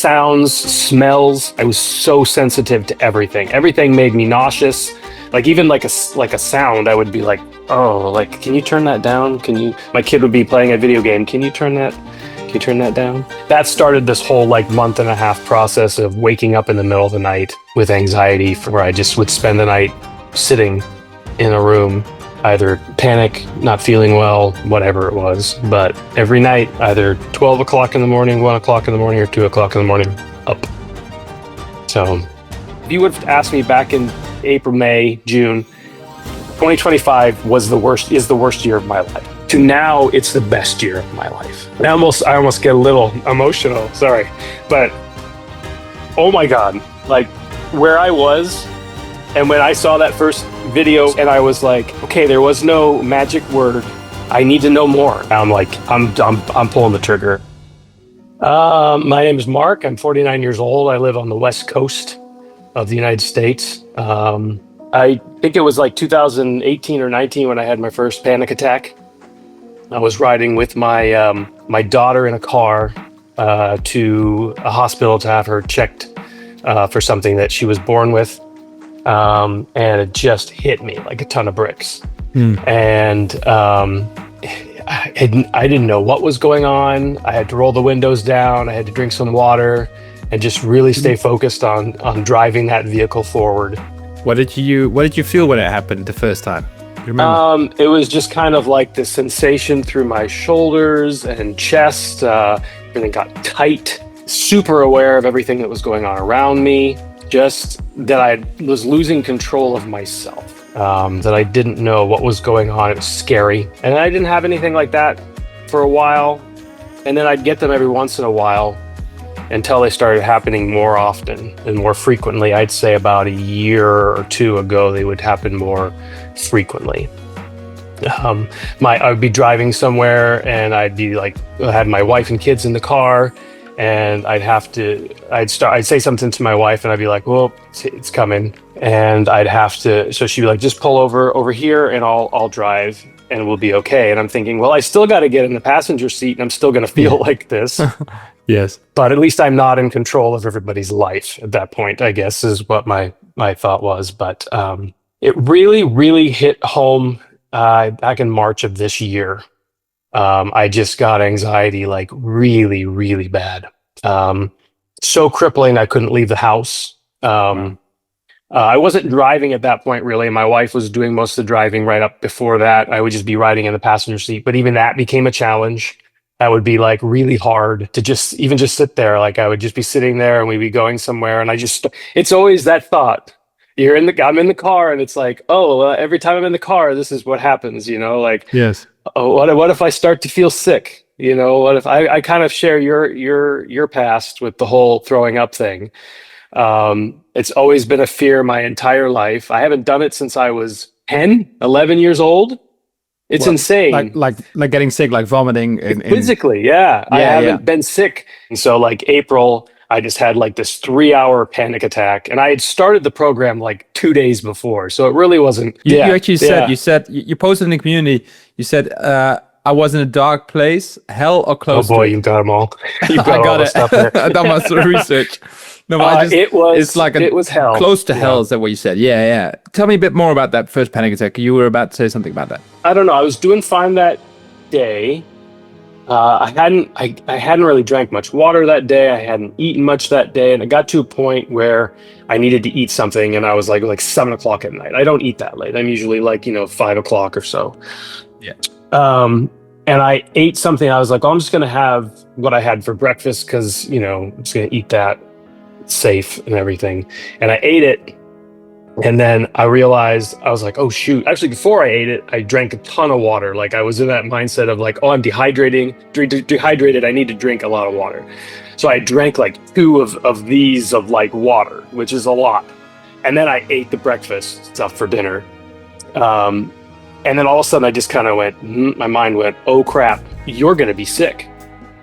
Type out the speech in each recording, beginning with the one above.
sounds, smells. I was so sensitive to everything. Everything made me nauseous. Like even like a sound, I would be like, oh, like, can you turn that down? My kid would be playing a video game. Can you turn that down? That started this whole like month and a half process of waking up in the middle of the night with anxiety, where I just would spend the night sitting in a room, either panic, not feeling well, whatever it was. But every night, either 12 o'clock in the morning, 1 o'clock in the morning, or 2 o'clock in the morning, up. So if you would have asked me back in April, May, June, 2025 is the worst year of my life. To now, it's the best year of my life. I almost get a little emotional, sorry. But, oh my God, like where I was, and when I saw that first video and I was like, okay, there was no magic word. I need to know more. I'm pulling the trigger. My name is Mark. I'm 49 years old. I live on the West Coast of the United States. I think it was like 2018 or 19 when I had my first panic attack. I was riding with my daughter in a car to a hospital to have her checked for something that she was born with. And it just hit me like a ton of bricks. And I didn't know what was going on. I had to roll the windows down. I had to drink some water and just really stay focused on driving that vehicle forward. What did you feel when it happened the first time? You remember? It was just kind of like the sensation through my shoulders and chest. Everything got tight. Super aware of everything that was going on around me. Just that I was losing control of myself. That I didn't know what was going on. It was scary. And I didn't have anything like that for a while. And then I'd get them every once in a while until they started happening more often and more frequently. I'd say about a year or two ago, they would happen more frequently. I would be driving somewhere and I'd have my wife and kids in the car, and I'd say something to my wife and I'd be like, well, it's coming. And so she'd be like, just pull over here and I'll drive and we'll be okay. And I'm thinking, well, I still got to get in the passenger seat and I'm still going to feel like this. Yes. But at least I'm not in control of everybody's life at that point, I guess, is what my thought was. But it really, really hit home back in March of this year. I just got anxiety like really, really bad. So crippling, I couldn't leave the house. I wasn't driving at that point, really. My wife was doing most of the driving right up before that. I would just be riding in the passenger seat. But even that became a challenge. That would be like really hard to just sit there. Like I would just be sitting there and we'd be going somewhere. And it's always that thought. I'm in the car and it's like, every time I'm in the car, this is what happens, like, yes. Oh, what if I start to feel sick? What if I kind of share your past with the whole throwing up thing. It's always been a fear my entire life. I haven't done it since I was 10, 11 years old. It's insane. Like getting sick, like vomiting. Physically, yeah. I haven't been sick. And so like April, I just had like this 3-hour panic attack, and I had started the program like 2 days before. So it really wasn't. You actually said, you posted in the community, you said, I was in a dark place, hell or close to it. Oh boy, you've got them all. You've got all the stuff there. I've done my sort of research. No, it was hell. Close to hell, is that what you said? Yeah. Tell me a bit more about that first panic attack. You were about to say something about that. I don't know. I was doing fine that day. I hadn't really drank much water that day. I hadn't eaten much that day, and it got to a point where I needed to eat something, and I was like 7 o'clock at night. I don't eat that late. I'm usually 5 o'clock or so. Yeah. And I ate something. I was like, I'm just gonna have what I had for breakfast because I'm just gonna eat that. It's safe and everything. And I ate it. And then I realized, I was like, oh shoot. Actually, before I ate it, I drank a ton of water. Like I was in that mindset of like, I'm dehydrated. I need to drink a lot of water. So I drank like 2 of these of like water, which is a lot. And then I ate the breakfast stuff for dinner. And then all of a sudden I just kind of went, my mind went, oh crap, you're going to be sick.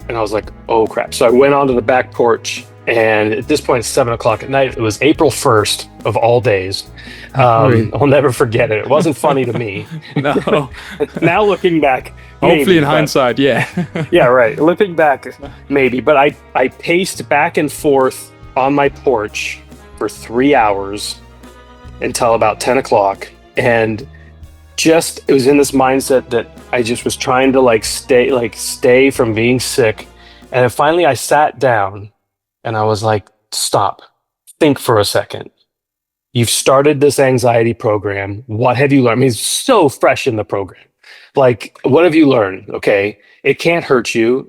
And I was like, oh crap. So I went onto the back porch And at this point, it's 7 o'clock at night. It was April 1st of all days. Really? I'll never forget it. It wasn't funny to me. No. Now looking back, Hopefully maybe, in but hindsight, yeah. yeah, right. Looking back, maybe. But I paced back and forth on my porch for 3 hours until about 10 o'clock. And just, it was in this mindset that I just was trying to stay from being sick. And then finally I sat down and I was like, stop, think for a second. You've started this anxiety program. What have you learned? I mean, it's so fresh in the program. Like, what have you learned? Okay. It can't hurt you.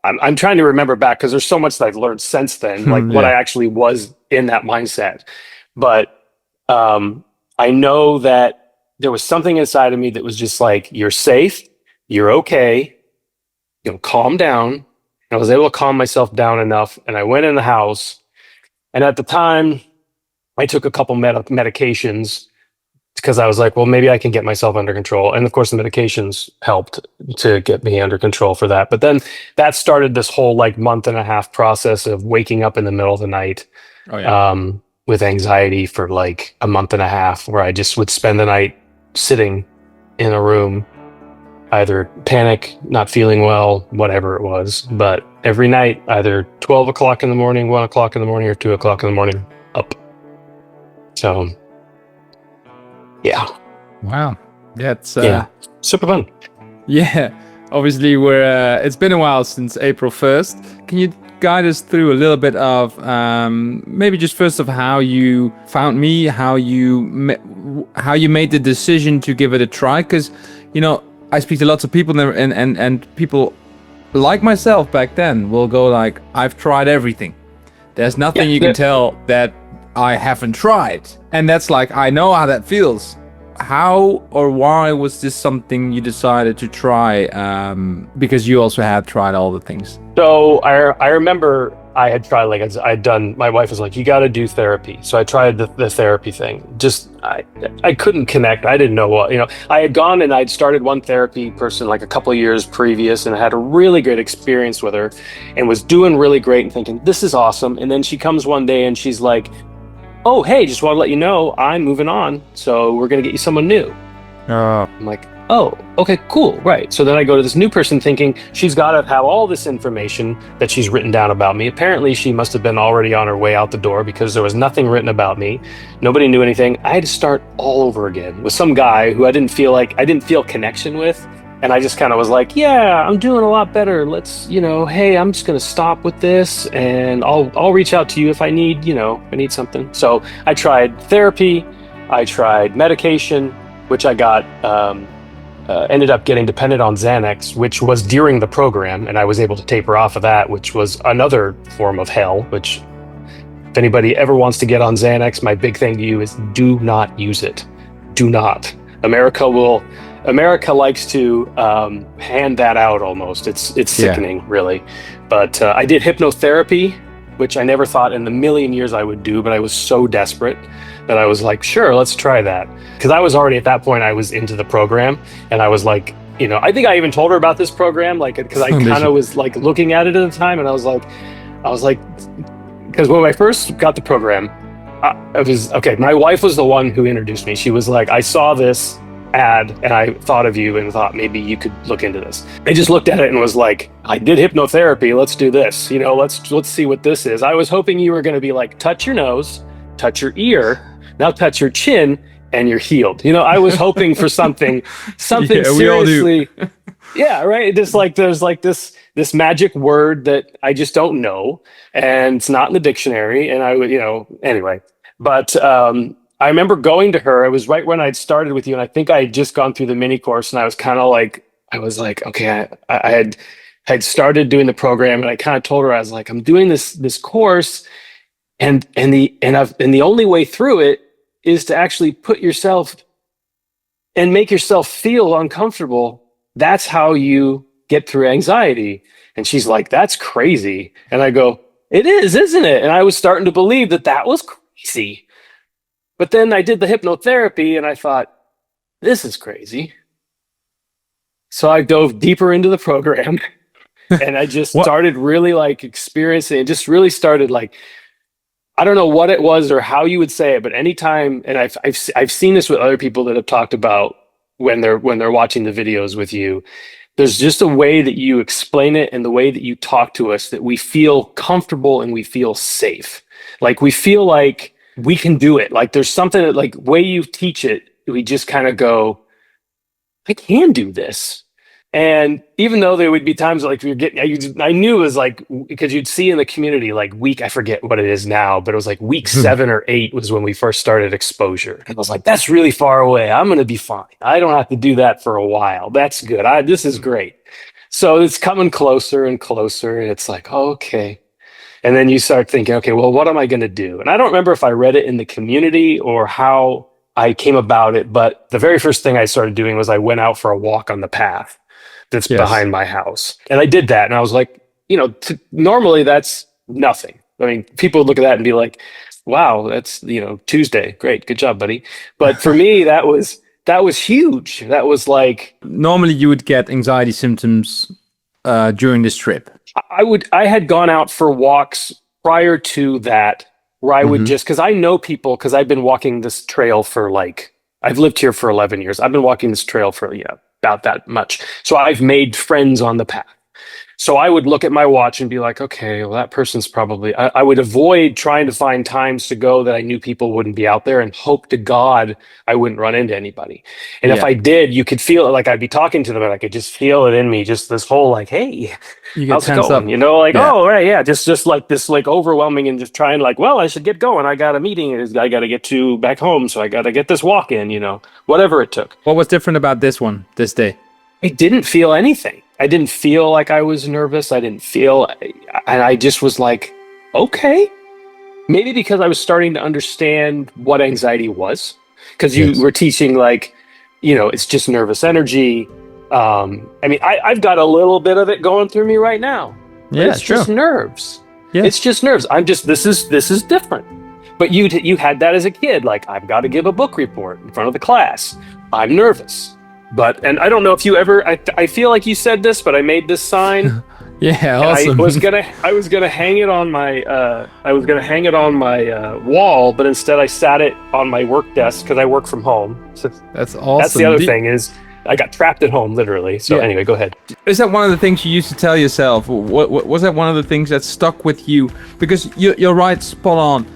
I'm trying to remember back because there's so much that I've learned since then, like what I Yeah. actually was in that mindset. But I know that there was something inside of me that was just like, you're safe, you're okay, calm down. I was able to calm myself down enough, and I went in the house. And at the time, I took a couple medications because I was like, well, maybe I can get myself under control. And of course, the medications helped to get me under control for that. But then that started this whole like month and a half process of waking up in the middle of the night Oh yeah. with anxiety for like a month and a half, where I just would spend the night sitting in a room, either panic, not feeling well, whatever it was. But every night, either 12 o'clock in the morning, 1 o'clock in the morning, or 2 o'clock in the morning, up. So, yeah. Wow. That's Yeah. Super fun. yeah. Obviously, we're. It's been a while since April 1st. Can you guide us through a little bit of maybe just first of how you found me, how you made the decision to give it a try? Because I speak to lots of people and people like myself back then will go like, I've tried everything. There's nothing you can tell that I haven't tried, and that's like, I know how that feels. How or why was this something you decided to try? Because you also had tried all the things. So I remember I had tried, like I'd done, my wife was like, you got to do therapy. So I tried the therapy thing. Just, I couldn't connect. I didn't know what, I had gone and I'd started one therapy person like a couple of years previous, and I had a really great experience with her and was doing really great and thinking, this is awesome. And then she comes one day and she's like, oh, hey, just want to let you know I'm moving on. So we're going to get you someone new. I'm like, oh, okay, cool, right. So then I go to this new person thinking she's got to have all this information that she's written down about me. Apparently, she must have been already on her way out the door because there was nothing written about me. Nobody knew anything. I had to start all over again with some guy who I didn't feel connection with. And I just kind of was like, yeah, I'm doing a lot better. Let's, hey, I'm just going to stop with this and I'll reach out to you if I need, I need something. So I tried therapy. I tried medication, which I got, ended up getting dependent on Xanax, which was during the program. And I was able to taper off of that, which was another form of hell, which if anybody ever wants to get on Xanax, my big thing to you is do not use it. Do not. America likes to hand that out almost. It's sickening, really. But I did hypnotherapy, which I never thought in a million years I would do, but I was so desperate that I was like, sure, let's try that. Because I was already, at that point, I was into the program, and I was like, I think I even told her about this program, like, because I kind of was like looking at it at the time, and I was like, because when I first got the program, my wife was the one who introduced me. She was like, I saw this ad and I thought of you and thought maybe you could look into this. I just looked at it and was like, I did hypnotherapy, let's do this. Let's see what this is. I was hoping you were going to be like, touch your nose, touch your ear, now touch your chin, and you're healed. I was hoping for something Yeah, seriously. we all do. Yeah, right. Just like there's like this magic word that I just don't know, and it's not in the dictionary. And I would, anyway. But I remember going to her. It was right when I'd started with you, and I think I had just gone through the mini course, and I was kind of like, okay, I had started doing the program, and I kind of told her, I was like, I'm doing this course, and the only way through it is to actually put yourself and make yourself feel uncomfortable. That's how you get through anxiety. And she's like, that's crazy. And I go, it is, isn't it? And I was starting to believe that was crazy. But then I did the hypnotherapy and I thought, this is crazy. So I dove deeper into the program And I just What? started really like experiencing it, just really started like, I don't know what it was or how you would say it, but anytime, and I've seen this with other people that have talked about when they're watching the videos with you, there's just a way that you explain it and the way that you talk to us that we feel comfortable and we feel safe. Like we feel like we can do it. Like there's something that like way you teach it, we just kind of go, I can do this. And even though there would be times like you're getting, I knew it was like, because you'd see in the community, like I forget what it is now, but it was like week 7 or 8 was when we first started exposure. And I was like, that's really far away. I'm going to be fine. I don't have to do that for a while. That's good. This is great. So it's coming closer and closer. And it's like, okay. And then you start thinking, okay, well, what am I going to do? And I don't remember if I read it in the community or how I came about it, but the very first thing I started doing was I went out for a walk on the path that's behind my house. And I did that. And I was like, normally that's nothing. I mean, people would look at that and be like, wow, that's, Tuesday. Great. Good job, buddy. But for me, that was huge. That was like, Normally you would get anxiety symptoms during this trip. I had gone out for walks prior to that where I would just, because I know people, because I've been walking this trail for I've lived here for 11 years. I've been walking this trail for, about that much. So I've made friends on the path. So I would look at my watch and be like, okay, well, that person's probably, I would avoid trying to find times to go that I knew people wouldn't be out there and hope to God I wouldn't run into anybody. And if I did, you could feel it, like I'd be talking to them and I could just feel it in me, just this whole like, hey, You get how's it tense going? up. Oh, right, yeah, just like this, like overwhelming and just trying like, well, I should get going. I got a meeting. I got to get to back home. So I got to get this walk in, whatever it took. What was different about this day? I didn't feel anything. I didn't feel like I was nervous. I didn't feel, and I just was like, okay. Maybe because I was starting to understand what anxiety was. Because you were teaching like, it's just nervous energy. I mean, I've got a little bit of it going through me right now. Yeah, it's just nerves. Yeah. It's just nerves. This is different. But you had that as a kid. Like, I've got to give a book report in front of the class. I'm nervous. And I don't know if you ever, I feel like you said this, but I made this sign. Yeah, awesome. I was gonna hang it on my wall, but instead I sat it on my work desk because I work from home. So that's awesome. That's the other thing is I got trapped at home literally. So anyway, go ahead. Is that one of the things you used to tell yourself? What was that one of the things that stuck with you? Because you're right, spot on.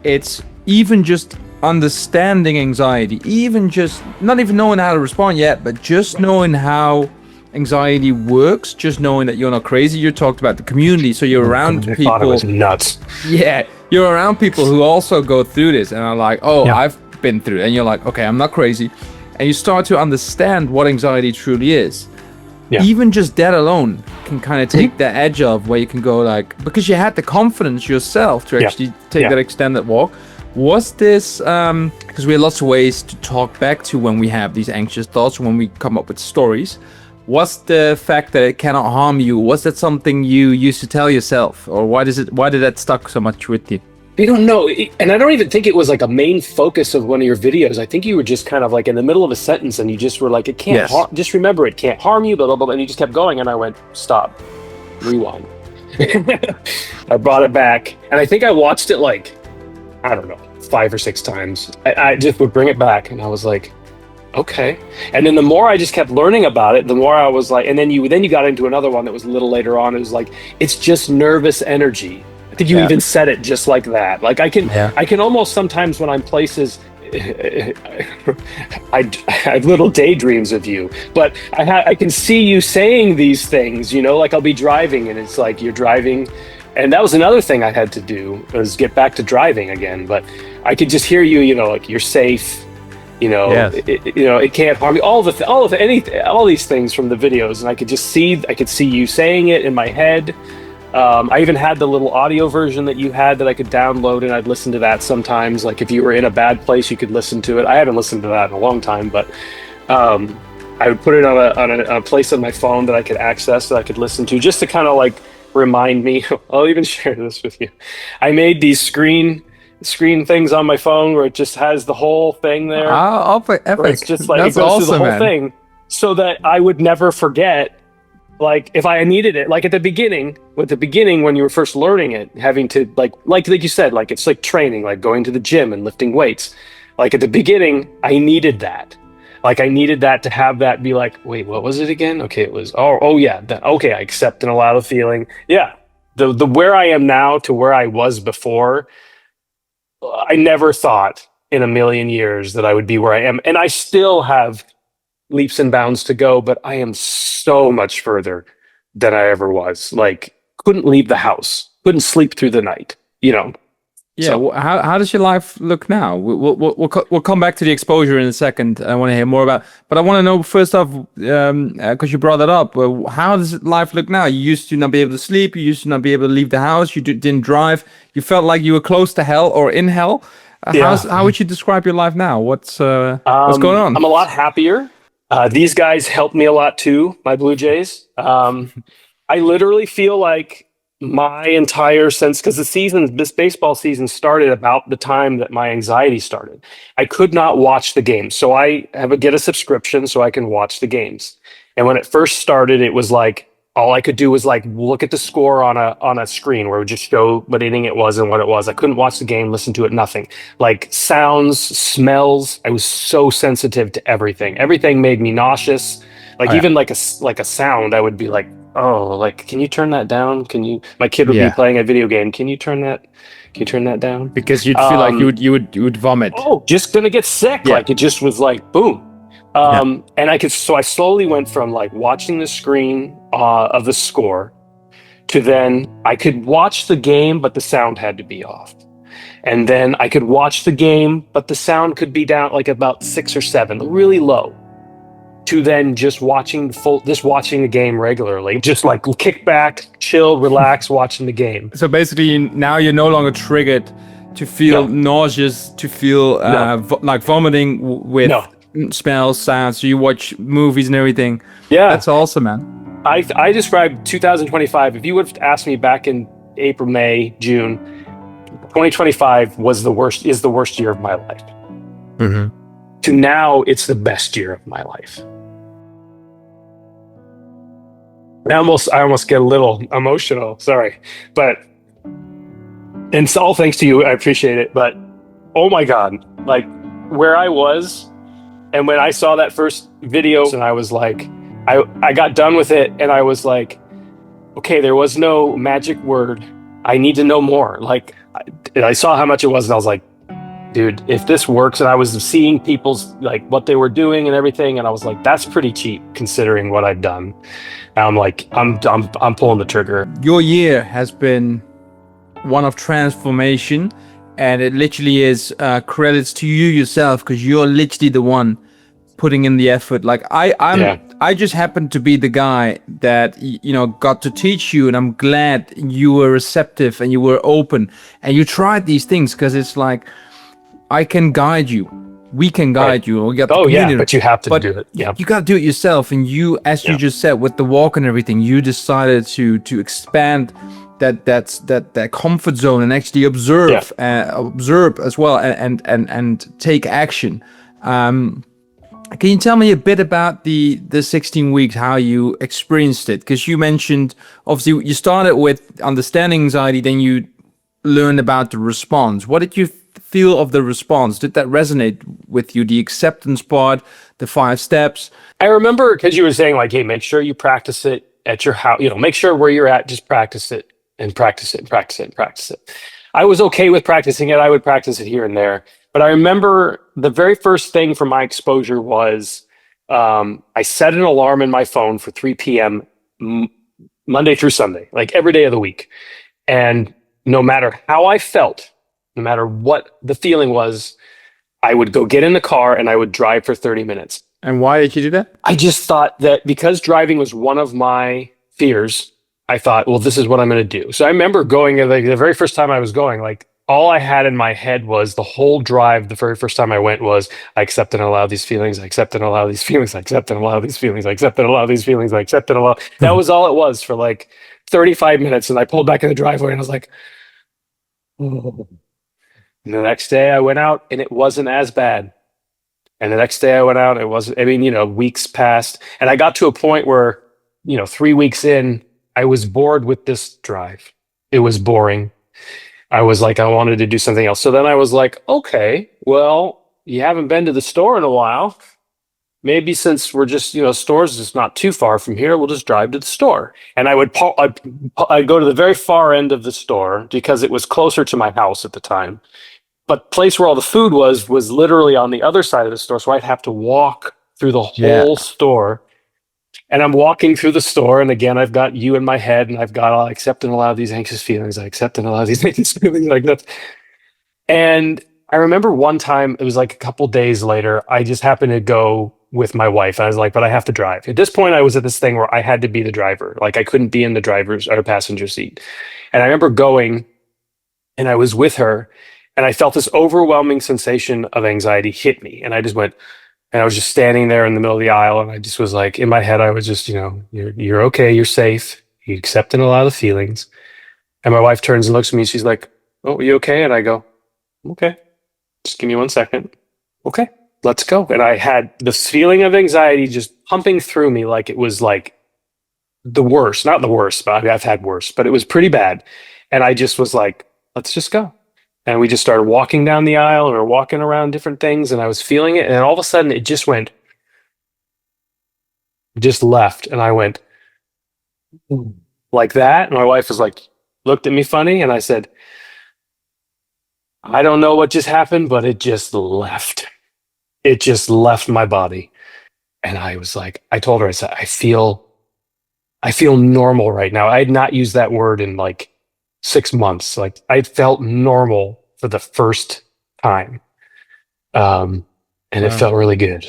It's even just understanding anxiety, even just not even knowing how to respond yet, but just knowing how anxiety works, just knowing that you're not crazy. You talked about the community, so you're around people. Thought it was nuts. Yeah, you're around people who also go through this and are like, oh, I've been through it. And you're like, okay, I'm not crazy. And you start to understand what anxiety truly is. Yeah. Even just that alone can kind of take the edge off, where you can go like, because you had the confidence yourself to actually take that extended walk. Was this, because we have lots of ways to talk back to when we have these anxious thoughts, when we come up with stories, was the fact that it cannot harm you, was that something you used to tell yourself? Or why did that stuck so much with you? I don't know. And I don't even think it was like a main focus of one of your videos. I think you were just kind of like in the middle of a sentence and you just were like, it can't harm, just remember it can't harm you, blah, blah, blah. And you just kept going. And I went, stop, rewind. I brought it back. And I think I watched it like, I don't know, 5 or 6 times. I just would bring it back and I was like, okay. And then the more I just kept learning about it, the more I was like, and then you got into another one that was a little later on. It was like, it's just nervous energy. I think you even said it just like that. Like I can almost sometimes when I'm places, I have little daydreams of you, but I can see you saying these things, like I'll be driving and it's like you're driving. And that was another thing I had to do, was get back to driving again. But I could just hear you, like you're safe, it can't harm you. All these things from the videos, and I could see you saying it in my head. I even had the little audio version that you had that I could download, and I'd listen to that sometimes. Like if you were in a bad place, you could listen to it. I haven't listened to that in a long time, but I would put it on a place on my phone that I could access, that I could listen to, just to kind of like remind me. I'll even share this with you. I made these screen things on my phone where it just has the whole thing there. Oh, epic. It's just like That's it goes awesome, through the whole man. thing, so that I would never forget Like if I needed it, like at the beginning, when you were first learning it, having to like you said, like it's like training, like going to the gym and lifting weights. Like at the beginning, I needed that. Like I needed that to have that be like, wait, what was it again? Okay, it was oh yeah, okay, I accept and allow the feeling. Yeah. The where I am now to where I was before, I never thought in a million years that I would be where I am. And I still have leaps and bounds to go, but I am so much further than I ever was. Like, couldn't leave the house, couldn't sleep through the night, you know. Yeah, So, how does your life look now? We'll come back to the exposure in a second. I want to hear more about, but I want to know first off, because you brought that up. How does life look now? You used to not be able to sleep. You used to not be able to leave the house. You didn't drive. You felt like you were close to hell or in hell. yeah, How would you describe your life now? What's going on? I'm a lot happier. These guys helped me a lot too, my Blue Jays. I literally feel like my entire sense, because this baseball season started about the time that my anxiety started. I could not watch the games. So get a subscription so I can watch the games. And when it first started, it was like all I could do was like look at the score on a screen where it would just show what inning it was and what it was. I couldn't watch the game, listen to it, nothing. Like sounds, smells. I was so sensitive to everything. Everything made me nauseous. Like Oh, yeah. even like a sound, I would be like, oh, like, can you turn that down? My kid would be Yeah, playing a video game. Can you turn that down? because you'd feel like Um, you would vomit. oh, just gonna get sick. Yeah, Like it just was like, boom. yeah. And so I slowly went from like watching the screen of the score to then I could watch the game, but the sound had to be off. And then I could watch the game, but the sound could be down like about 6 or 7, really low. To then just watching the game regularly, just like kick back, chill, relax, watching the game. So basically, now you're no longer triggered to feel No, nauseous, to feel no, like vomiting with no. smells, sounds. So you watch movies and everything. Yeah, That's awesome, man. I described 2025. If you would have asked me back in April, May, June, 2025 is the worst year of my life. Mm-hmm. To now, it's the best year of my life. I almost get a little emotional. Sorry, but and it's all thanks to you. I appreciate it. But oh my God, like where I was, and when I saw that first video, and I was like, I got done with it, and I was like, okay, there was no magic word. I need to know more. Like I saw how much it was, and I was like, dude, if this works. And I was seeing people's like what they were doing and everything, and I was like, that's pretty cheap considering what I've done. And I'm like, I'm pulling the trigger. Your year has been one of transformation, and it literally is credits to you yourself, because you're literally the one putting in the effort. Like I just happened to be the guy that got to teach you, and I'm glad you were receptive and you were open and you tried these things, because it's like I can guide you. We can guide you. We got the community. But you have to do it. Yeah. You got to do it yourself. And you, as you just said, with the walk and everything, you decided to expand that comfort zone and actually observe as well, and take action. Can you tell me a bit about the 16 weeks, how you experienced it? Because you mentioned, obviously, you started with understanding anxiety, then you learned about the response. What did you feel of the response? Did that resonate with you? The acceptance part, the 5 steps? I remember because you were saying like, hey, make sure you practice it at your house. Make sure where you're at, just practice it and practice it and practice it and practice it. I was okay with practicing it. I would practice it here and there. But I remember the very first thing for my exposure was I set an alarm in my phone for 3 p.m. Monday through Sunday, like every day of the week. And no matter how I felt, no matter what the feeling was, I would go get in the car and I would drive for 30 minutes. And why did you do that? I just thought that because driving was one of my fears, I thought, well, this is what I'm going to do. So I remember going, like the very first time I was going, like all I had in my head was the whole drive. The very first time I went was, I accept and allow these feelings. I accept and allow these feelings. I accept and allow these feelings. I accept and allow these feelings. I accept and allow. That was all it was for like 35 minutes. And I pulled back in the driveway and I was like, oh. And the next day I went out and it wasn't as bad. And the next day I went out, it wasn't, weeks passed. And I got to a point where 3 weeks in, I was bored with this drive. It was boring. I was like, I wanted to do something else. So then I was like, okay, well, you haven't been to the store in a while. Maybe since we're just, stores is not too far from here, we'll just drive to the store. And I'd go to the very far end of the store because it was closer to my house at the time. But place where all the food was literally on the other side of the store. So I'd have to walk through the Yeah. whole store. And I'm walking through the store, and again, I've got you in my head, and I've got I accept and allow these anxious feelings. I accept and allow these anxious feelings like that. And I remember one time, it was like a couple days later, I just happened to go with my wife. I was like, but I have to drive. At this point, I was at this thing where I had to be the driver. Like I couldn't be in the driver's or passenger seat. And I remember going, and I was with her, and I felt this overwhelming sensation of anxiety hit me. And I just went, and I was just standing there in the middle of the aisle, and I just was like, in my head, I was just, you're okay, you're safe, you accept and allow the feelings. And my wife turns and looks at me, and she's like, "Oh, are you okay?" And I go, "Okay, just give me 1 second." "Okay, let's go." And I had this feeling of anxiety just pumping through me, like it was like the worst, not the worst, but I've had worse, but it was pretty bad. And I just was like, let's just go. And we just started walking down the aisle, and we were walking around different things, and I was feeling it. And all of a sudden it just left. And I went like that. And my wife was like, looked at me funny. And I said, I don't know what just happened, but it just left. It just left my body. And I was like, I told her, I said, I feel normal right now. I had not used that word in like 6 months. Like I felt normal for the first time. And it felt really good.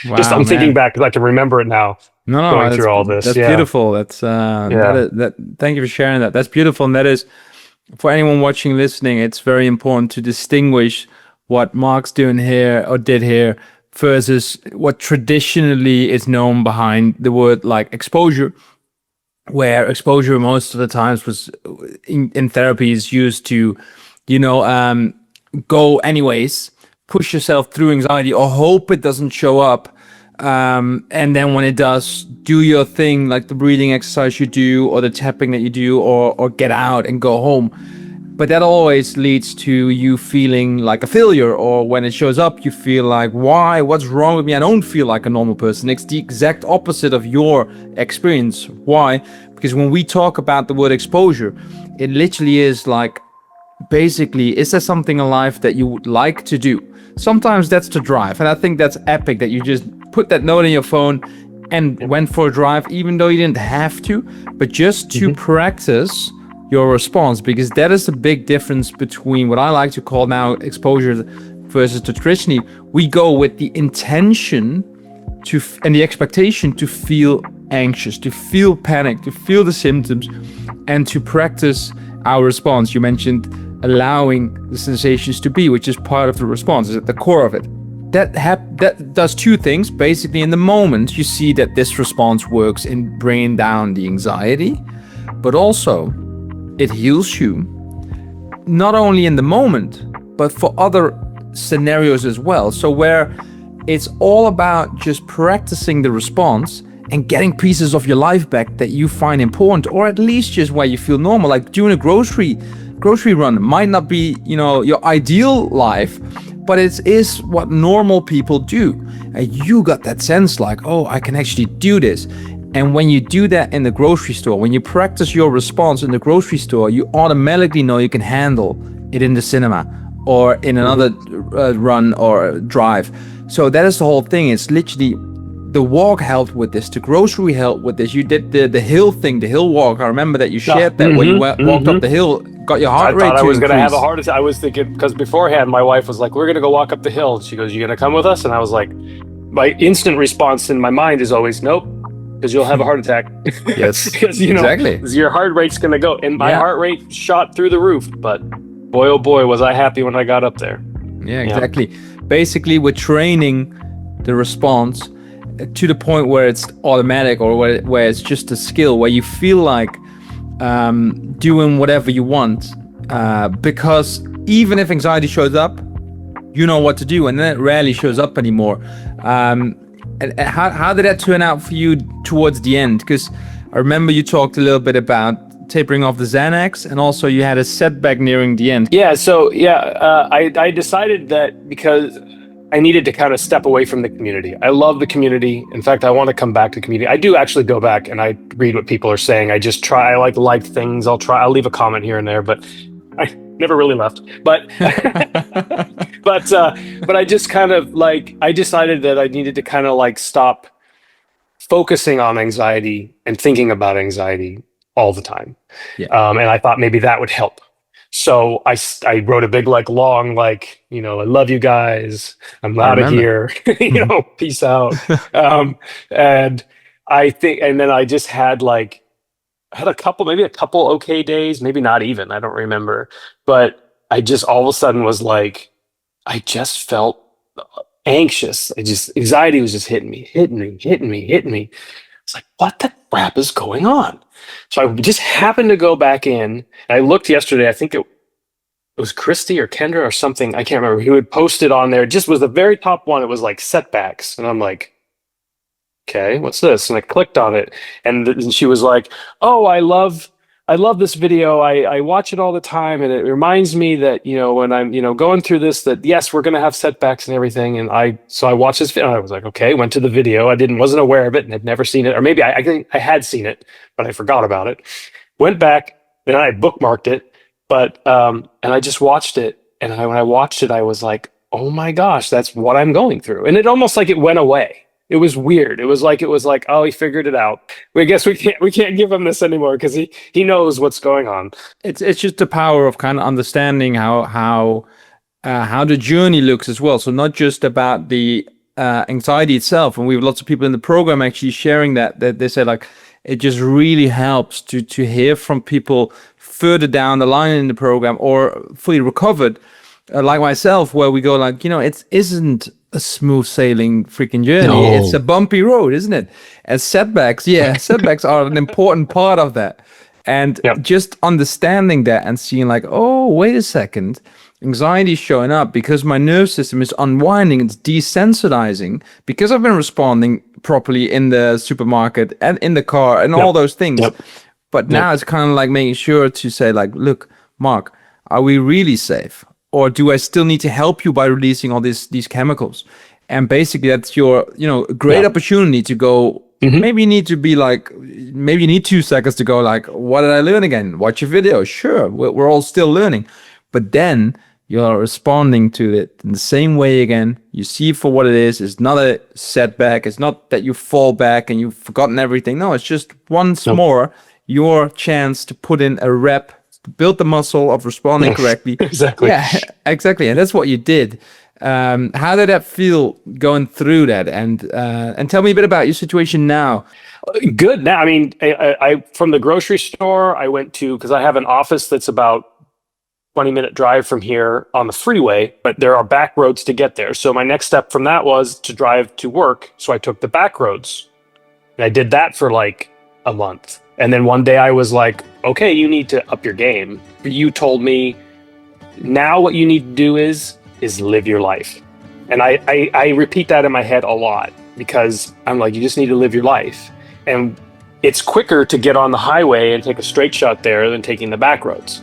Wow, Just I'm thinking back because I can remember it now. No, going through all this. That's Yeah. beautiful. That's thank you for sharing that. That's beautiful. And that is, for anyone watching, listening, it's very important to distinguish what Mark's doing here or did here versus what traditionally is known behind the word like exposure, where exposure most of the times was in therapy is used to, go anyways, push yourself through anxiety or hope it doesn't show up. And then when it does, do your thing, like the breathing exercise you do or the tapping that you do, or get out and go home. But that always leads to you feeling like a failure, or when it shows up, you feel like, why? What's wrong with me? I don't feel like a normal person. It's the exact opposite of your experience. Why? Because when we talk about the word exposure, it literally is like, basically, is there something in life that you would like to do? Sometimes that's to drive. And I think that's epic that you just put that note in your phone and went for a drive, even though you didn't have to, but just to practice your response, because that is the big difference between what I like to call now exposure versus traditionally. We go with the intention and the expectation to feel anxious, to feel panic, to feel the symptoms, and to practice our response. You mentioned allowing the sensations to be, which is part of the response, is at the core of it. That does two things. Basically, in the moment, you see that this response works in bringing down the anxiety, but also it heals you, not only in the moment, but for other scenarios as well. So where it's all about just practicing the response and getting pieces of your life back that you find important, or at least just where you feel normal, like doing a grocery run might not be, your ideal life, but it is what normal people do. And you got that sense like, oh, I can actually do this. And when you do that in the grocery store, when you practice your response in the grocery store, you automatically know you can handle it in the cinema or in another run or drive. So that is the whole thing. It's literally the walk helped with this, the grocery helped with this. You did the hill thing, the hill walk. I remember that you shared that when you walked up the hill, got your heart rate. I thought I was going to have a heart attack. I was thinking, because beforehand, my wife was like, we're going to go walk up the hill. She goes, you going to come with us? And I was like, my instant response in my mind is always, nope, because you'll have a heart attack. Yes, because, exactly. Your heart rate's going to go. And my heart rate shot through the roof. But boy, oh boy, was I happy when I got up there. Yeah, exactly. Basically, we're training the response to the point where it's automatic, or where it's just a skill, where you feel like doing whatever you want, because even if anxiety shows up, you know what to do, and then it rarely shows up anymore. And how did that turn out for you towards the end? Because I remember you talked a little bit about tapering off the Xanax, and also you had a setback nearing the end. Yeah, so I decided that because I needed to kind of step away from the community. I love the community. In fact, I want to come back to community. I do actually go back and I read what people are saying. I just try, I like things. I'll leave a comment here and there, but I never really left. But but I just kind of like, I decided that I needed to kind of like stop focusing on anxiety and thinking about anxiety all the time. Yeah. And I thought maybe that would help. So I wrote a big, like, long, like, I love you guys. I'm out of here, peace out. And I think, and then I just had a couple okay days, maybe not even, I don't remember. But I just all of a sudden was like, I just felt anxious. Anxiety was just hitting me. It's like, what the crap is going on? So I just happened to go back in. And I looked yesterday. I think it was Christy or Kendra or something. I can't remember. Who had posted on there. It just was the very top one. It was like setbacks. And I'm like, okay, what's this? And I clicked on it. And she was like, oh, I love this video. I watch it all the time. And it reminds me that, when I'm, going through this, that yes, we're going to have setbacks and everything. And so I watched this video. I was like, okay, went to the video. Wasn't aware of it and had never seen it. Or maybe I think I had seen it, but I forgot about it. Went back and I bookmarked it, and I just watched it. And when I watched it, I was like, oh my gosh, that's what I'm going through. And it almost like it went away. It was weird. It was like, oh, he figured it out. I guess we can't give him this anymore because he knows what's going on. It's just the power of kind of understanding how the journey looks as well. So not just about the anxiety itself. And we have lots of people in the program actually sharing that they say like, it just really helps to hear from people further down the line in the program or fully recovered, like myself, where we go like, it isn't a smooth sailing freaking journey. No. It's a bumpy road, isn't it? And setbacks are an important part of that. And just understanding that and seeing like, oh, wait a second, anxiety is showing up because my nervous system is unwinding, it's desensitizing because I've been responding properly in the supermarket and in the car and all those things. But now it's kind of like making sure to say like, look, Mark, are we really safe? Or do I still need to help you by releasing all these chemicals? And basically that's your, great opportunity to go, maybe you need to be like, maybe you need 2 seconds to go like, what did I learn again? Watch a video. Sure, we're all still learning. But then you're responding to it in the same way again. You see for what it is. It's not a setback. It's not that you fall back and you've forgotten everything. No, it's just once more your chance to put in a rep, to build the muscle of responding correctly. Exactly. Yeah, exactly. And that's what you did. How did that feel going through that? And tell me a bit about your situation now. Good. Now, I mean, I from the grocery store, I went to, because I have an office that's about 20-minute drive from here on the freeway, but there are back roads to get there. So my next step from that was to drive to work. So I took the back roads. And I did that for like a month. And then one day I was like, okay, you need to up your game. You told me now what you need to do is live your life. And I repeat that in my head a lot because I'm like, you just need to live your life. And it's quicker to get on the highway and take a straight shot there than taking the back roads.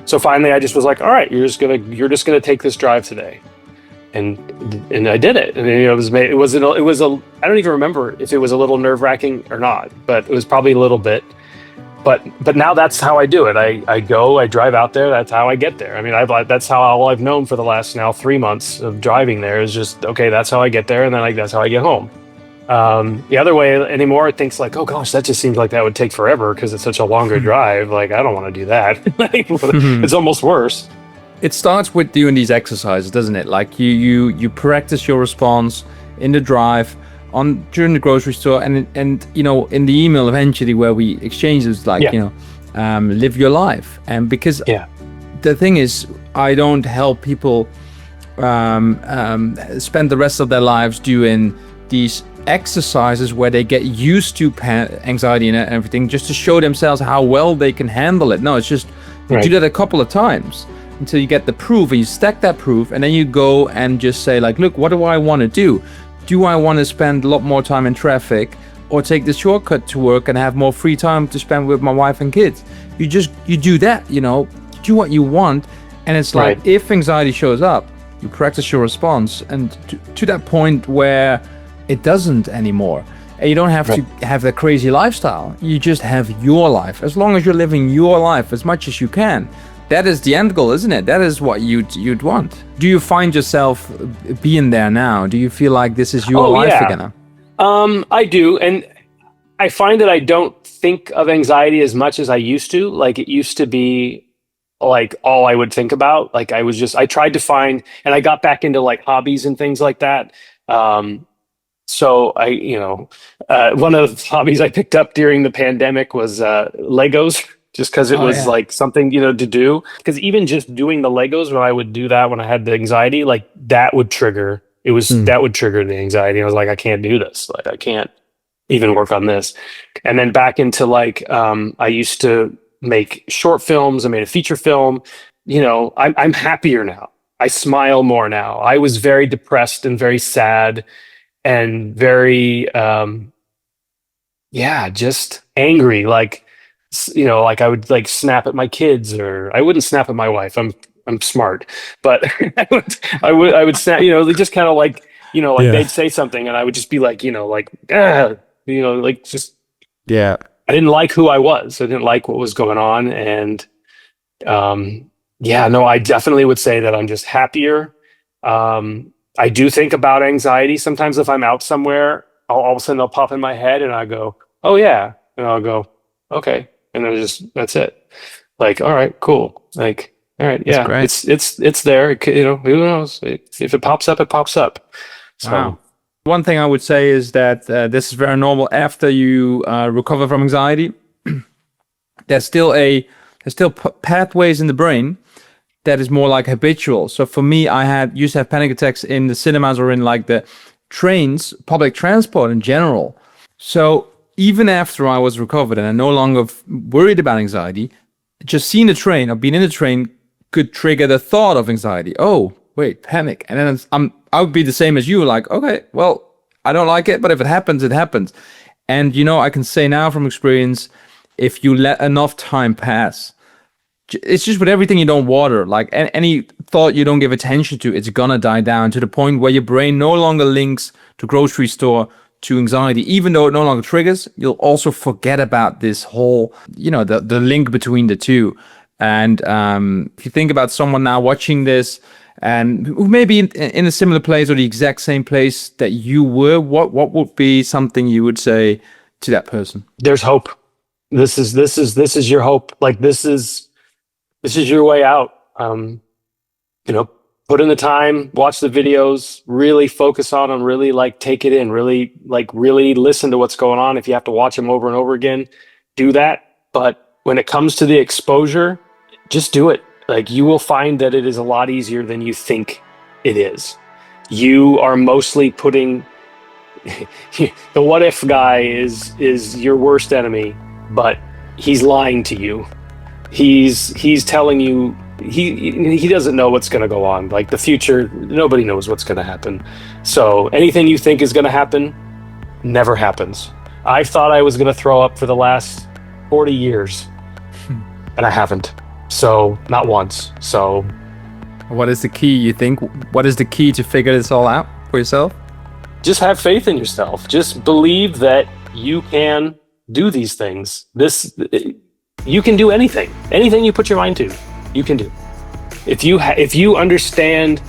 So finally I just was like, all right, you're just gonna take this drive today. And I did it. And it was I don't even remember if it was a little nerve-wracking or not, but it was probably a little bit. But now that's how I do it. I drive out there. That's how I get there. I mean, that's how all I've known for the last now 3 months of driving there is just, okay, that's how I get there. And then that's how I get home. The other way anymore, it thinks like, oh gosh, that just seems like that would take forever because it's such a longer drive. Like, I don't want to do that. It's almost worse. It starts with doing these exercises, doesn't it? Like you practice your response in the drive during the grocery store and in the email eventually where we exchange is like, live your life. And because the thing is, I don't help people spend the rest of their lives doing these exercises where they get used to anxiety and everything just to show themselves how well they can handle it. No, it's just you do that a couple of times until you get the proof and you stack that proof, and then you go and just say like, look, what do I want to do? do I want to spend a lot more time in traffic or take the shortcut to work and have more free time to spend with my wife and kids? You do that, do what you want. And it's like, Right. if anxiety shows up, you practice your response, and to that point where it doesn't anymore. And you don't have to have that crazy lifestyle. You just have your life. As long as you're living your life as much as you can. That is the end goal, isn't it? That is what you'd want. Do you find yourself being there now? Do you feel like this is your life again? I do. And I find that I don't think of anxiety as much as I used to. Like, it used to be like all I would think about. Like, I tried to find, and I got back into like hobbies and things like that. So one of the hobbies I picked up during the pandemic was Legos, just because it was like something, to do. Because even just doing the Legos, when I would do that when I had the anxiety, like that would trigger. That would trigger the anxiety. I was like, I can't do this. Like, I can't even work on this. And then back into like, I used to make short films. I made a feature film. I'm happier now. I smile more now. I was very depressed and very sad and very, just angry. Like, like I would like snap at my kids, or I wouldn't snap at my wife. I'm smart, but I would snap, just kind of like, they'd say something and I would just be like, just, Yeah. I didn't like who I was. I didn't like what was going on. And, I definitely would say that I'm just happier. I do think about anxiety. Sometimes if I'm out somewhere, all of a sudden they'll pop in my head and I go, oh yeah. And I'll go, okay. And then that's it. Like, all right, cool. Like, all right. Yeah. It's there. Who knows? If it pops up, it pops up. So. Wow. One thing I would say is that this is very normal after you recover from anxiety. There's still pathways in the brain that is more like habitual. So for me, I used to have panic attacks in the cinemas or in like the trains, public transport in general. So even after I was recovered and I no longer worried about anxiety, just seeing the train or being in the train could trigger the thought of anxiety. Oh, wait, panic. And then I would be the same as you, like, okay, well, I don't like it, but if it happens, it happens. And, I can say now from experience, if you let enough time pass, it's just with everything you don't water, like any thought you don't give attention to, it's gonna die down to the point where your brain no longer links the grocery store to anxiety. Even though it no longer triggers, you'll also forget about this whole, the link between the two. And if you think about someone now watching this and who may be in a similar place or the exact same place that you were, what would be something you would say to that person? There's hope. This is your hope. Like, this is your way out. Put in the time, watch the videos, really focus on them, really like take it in, really listen to what's going on. If you have to watch them over and over again, do that. But when it comes to the exposure, just do it. Like, you will find that it is a lot easier than you think it is. You are mostly putting the what if guy is your worst enemy, but he's lying to you. He's telling you he doesn't know what's going to go on. Like, the future, nobody knows what's going to happen. So anything you think is going to happen never happens. I thought I was going to throw up for the last 40 years and I haven't. So not once. So what is the key, you think? What is the key to figure this all out for yourself? Just have faith in yourself. Just believe that you can do these things. You can do anything. Anything you put your mind to, you can do. If you understand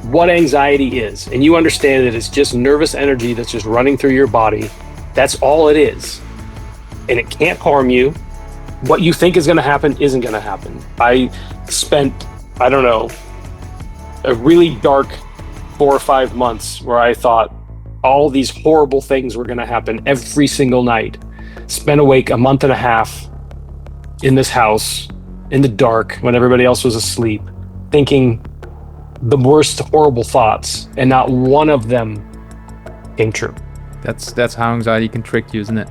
what anxiety is, and you understand that it's just nervous energy that's just running through your body, that's all it is. And it can't harm you. What you think is going to happen isn't going to happen. I spent, I don't know, a really dark 4 or 5 months where I thought all these horrible things were going to happen every single night. Spent awake a month and a half in this house in the dark when everybody else was asleep, thinking the worst horrible thoughts, and not one of them came true. That's how anxiety can trick you, isn't it?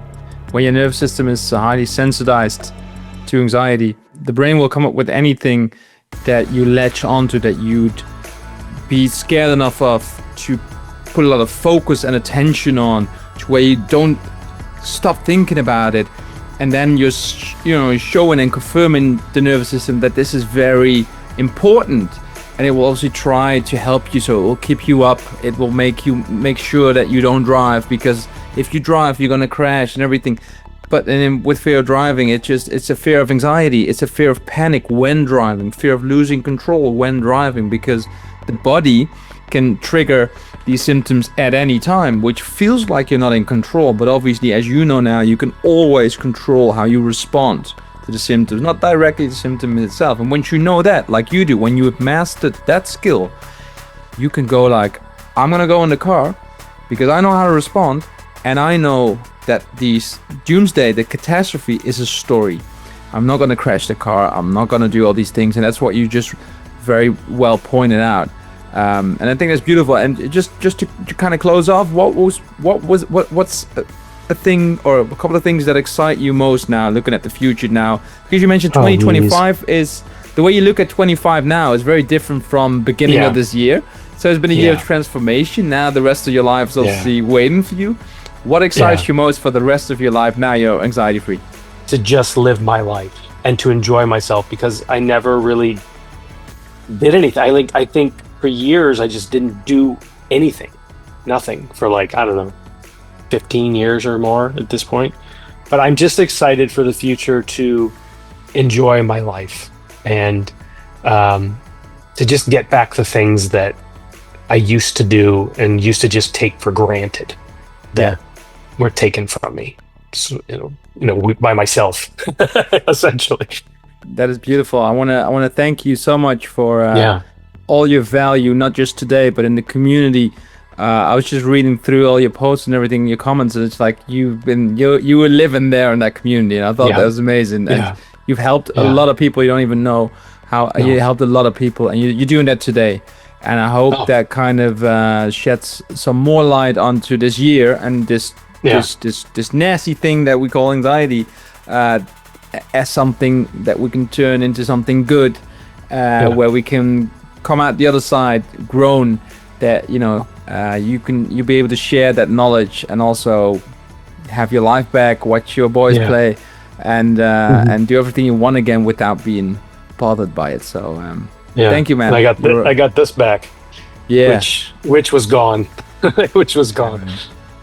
When your nervous system is highly sensitized to anxiety, the brain will come up with anything that you latch onto that you'd be scared enough of to put a lot of focus and attention on, to where you don't stop thinking about it, and then you're showing and confirming the nervous system that this is very important, and it will also try to help you. So it will keep you up. It will make sure that you don't drive, because if you drive, you're gonna crash and everything. But then with fear of driving, it's a fear of anxiety. It's a fear of panic when driving, fear of losing control when driving, because the body can trigger these symptoms at any time, which feels like you're not in control. But obviously, as you know now, you can always control how you respond to the symptoms, not directly the symptom itself. And once you know that, like you do, when you have mastered that skill, you can go like, I'm gonna go in the car because I know how to respond, and I know that these doomsday, the catastrophe, is a story. I'm not gonna crash the car. I'm not gonna do all these things, and that's what you just very well pointed out. And I think that's beautiful. And just to kind of close off, what's a thing or a couple of things that excite you most now, looking at the future now? Because you mentioned 2025 is the way you look at 25 now is very different from beginning of this year. So it's been a year of transformation. Now the rest of your life is obviously waiting for you. What excites you most for the rest of your life now you're anxiety free? To just live my life and to enjoy myself, because I never really did anything. I think for years I just didn't do nothing for like, I don't know, 15 years or more at this point. But I'm just excited for the future to enjoy my life and to just get back the things that I used to do and used to just take for granted that were taken from me, so, by myself, essentially. That is beautiful. I want to thank you so much for all your value, not just today, but in the community. I was just reading through all your posts and everything, your comments, and it's like you were living there in that community, and I thought that was amazing. And you've helped a lot of people. You don't even know how you helped a lot of people, and you're doing that today. And I hope that kind of sheds some more light onto this year and this nasty thing that we call anxiety, as something that we can turn into something good, where we can come out the other side grown, that you'll be able to share that knowledge and also have your life back, watch your boys play, and do everything you want again without being bothered by it. So thank you, man. And I got this back, which was gone, which was gone.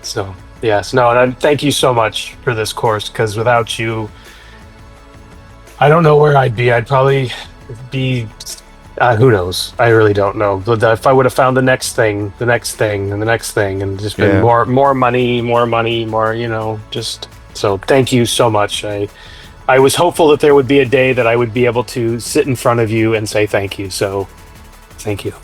So yes, no, and thank you so much for this course, because without you, I don't know where I'd be. I'd probably be, who knows? I really don't know. But if I would have found the next thing, and the next thing, and just been more money, just so. Thank you so much. I was hopeful that there would be a day that I would be able to sit in front of you and say thank you. So, thank you.